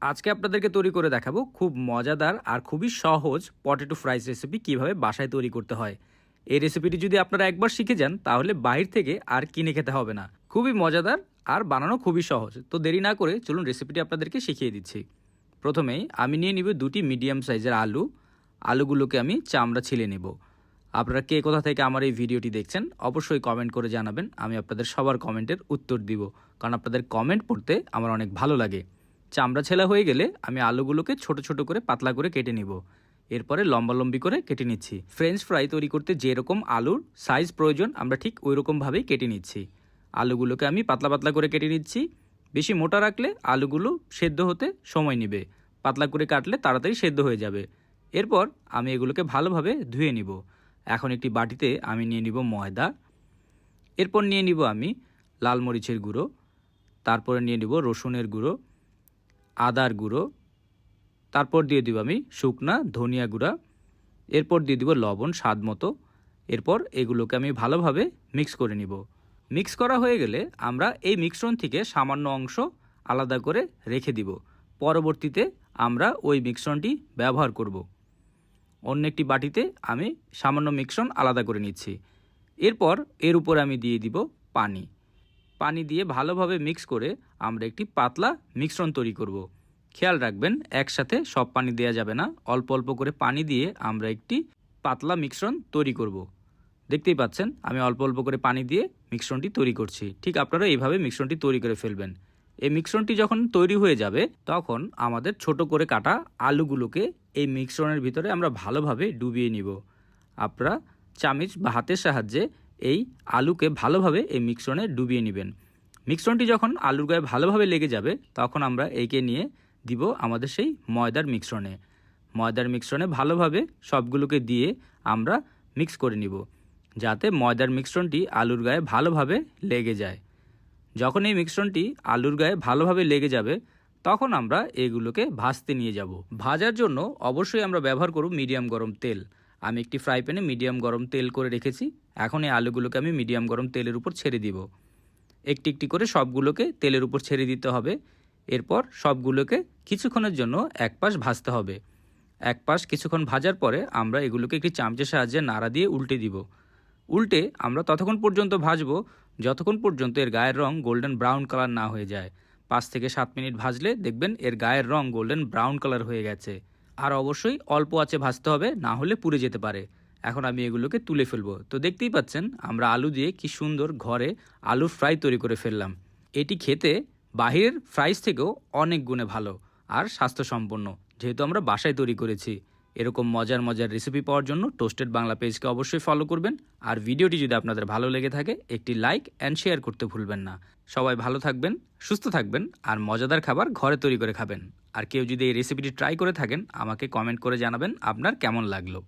আজকে আপনাদেরকে তৈরি করে দেখাবো খুব মজাদার আর খুবই সহজ পটেটো ফ্রাইস রেসিপি কিভাবে বাসায় তৈরি করতে হয়। এই রেসিপিটি যদি আপনারা একবার শিখে যান তাহলে বাইরে থেকে আর কিনে খেতে হবে না। খুবই মজাদার আর বানানো খুবই সহজ। তো দেরি না করে চলুন রেসিপিটি আপনাদেরকে শিখিয়ে দিচ্ছি। প্রথমেই আমি নিয়ে নিব দুটি মিডিয়াম সাইজের আলু। আলুগুলোকে আমি চামড়া ছিলে নেব। আপনারা কে কোথা থেকে আমার এই ভিডিওটি দেখছেন অবশ্যই কমেন্ট করে জানাবেন। আমি আপনাদের সবার কমেন্টের উত্তর দিব, কারণ আপনাদের কমেন্ট পড়তে আমার অনেক ভালো লাগে। চামড়া ছেলা হয়ে গেলে আমি আলুগুলোকে ছোট ছোট করে পাতলা করে কেটে নিব। এরপরে লম্বালম্বি করে কেটে নিচ্ছি। ফ্রেঞ্চ ফ্রাই তৈরি করতে যেরকম আলুর সাইজ প্রয়োজন আমরা ঠিক ওই রকমভাবেই কেটে নিচ্ছি। আলুগুলোকে আমি পাতলা পাতলা করে কেটে নিচ্ছি। বেশি মোটা রাখলে আলুগুলো সেদ্ধ হতে সময় নেবে, পাতলা করে কাটলে তাড়াতাড়ি সেদ্ধ হয়ে যাবে। এরপর আমি এগুলোকে ভালোভাবে ধুয়ে নিব। এখন একটি বাটিতে আমি নিয়ে নিব ময়দা। এরপর নিয়ে নিব আমি লাল মরিচের গুঁড়ো, তারপরে নিয়ে নিব রসুনের গুঁড়ো, আদার গুঁড়ো, তারপর দিয়ে দিব আমি শুকনা ধনিয়া গুঁড়া, এরপর দিয়ে দিব লবণ স্বাদ মতো। এরপর এগুলোকে আমি ভালোভাবে মিক্স করে নিব। মিক্স করা হয়ে গেলে আমরা এই মিশ্রণ থেকে সামান্য অংশ আলাদা করে রেখে দিব। পরবর্তীতে আমরা ওই মিশ্রণটি ব্যবহার করব। অন্য একটি বাটিতে আমি সামান্য মিশ্রণ আলাদা করে নিচ্ছি। এরপর এর উপর আমি দিয়ে দিব পানি। পানি দিয়ে ভালোভাবে মিক্স করে আমরা একটি পাতলা মিশ্রণ তৈরি করব। খেয়াল রাখবেন একসাথে সব পানি দেওয়া যাবে না, অল্প অল্প করে পানি দিয়ে আমরা একটি পাতলা মিশ্রণ তৈরি করব। দেখতেই পাচ্ছেন আমি অল্প অল্প করে পানি দিয়ে মিশ্রণটি তৈরি করছি। ঠিক আপনারা এইভাবে মিশ্রণটি তৈরি করে ফেলবেন। এই মিশ্রণটি যখন তৈরি হয়ে যাবে তখন আমাদের ছোট করে কাটা আলুগুলোকে এই মিশ্রণের ভিতরে আমরা ভালোভাবে ডুবিয়ে নিব। আপনারা চামচ বা হাতের সাহায্যে এই আলুকে ভালোভাবে এই মিশ্রণে ডুবিয়ে নেবেন। মিশ্রণটি যখন আলুর গায়ে ভালোভাবে লেগে যাবে তখন আমরা এইকে নিয়ে দিব আমাদের সেই ময়দার মিশ্রণে। ময়দার মিশ্রণে ভালোভাবে সবগুলোকে দিয়ে আমরা মিক্স করে নিব, যাতে ময়দার মিশ্রণটি আলুর গায়ে ভালোভাবে লেগে যায়। যখন এই মিশ্রণটি আলুর গায়ে ভালোভাবে লেগে যাবে তখন আমরা এগুলোকে ভাজতে নিয়ে যাব। ভাজার জন্য অবশ্যই আমরা ব্যবহার করব মিডিয়াম গরম তেল। আমি একটি ফ্রাই প্যানে মিডিয়াম গরম তেল করে রেখেছি। এখন এই আলুগুলোকে আমি মিডিয়াম গরম তেলের উপর ছেড়ে দিব। একটি একটি করে সবগুলোকে তেলের উপর ছেড়ে দিতে হবে। এরপর সবগুলোকে কিছুক্ষণের জন্য এক পাশ ভাজতে হবে। এক পাশ কিছুক্ষণ ভাজার পরে আমরা এগুলোকে একটি চামচের সাহায্যে নাড়া দিয়ে উল্টে দিব। উল্টে আমরা ততক্ষণ পর্যন্ত ভাজবো যতক্ষণ পর্যন্ত এর গায়ের রং গোল্ডেন ব্রাউন কালার না হয়ে যায়। 5 থেকে 7 মিনিট ভাজলে দেখবেন এর গায়ের রং গোল্ডেন ব্রাউন কালার হয়ে গেছে। আর অবশ্যই অল্প আঁচে ভাজতে হবে, না হলে পুড়ে যেতে পারে। এখন আমি এগুলোকে তুলে ফেলবো। তো দেখতেই পাচ্ছেন আমরা আলু দিয়ে কি সুন্দর ঘরে আলুর ফ্রাই তৈরি করে ফেললাম। এটি খেতে বাহিরের ফ্রাইস থেকেও অনেক গুণে ভালো আর স্বাস্থ্যসম্পন্ন, যেহেতু আমরা বাসায় তৈরি করেছি। এরকম মজার মজার রেসিপি পাওয়ার জন্য টোস্টেড বাংলা পেজকে অবশ্যই ফলো করবেন। আর ভিডিওটি যদি আপনাদের ভালো লেগে থাকে একটি লাইক অ্যান্ড শেয়ার করতে ভুলবেন না। সবাই ভালো থাকবেন, সুস্থ থাকবেন আর মজাদার খাবার ঘরে তৈরি করে খাবেন। আর কেউ যদি এই রেসিপিটি ট্রাই করে থাকেন আমাকে কমেন্ট করে জানাবেন আপনার কেমন লাগলো।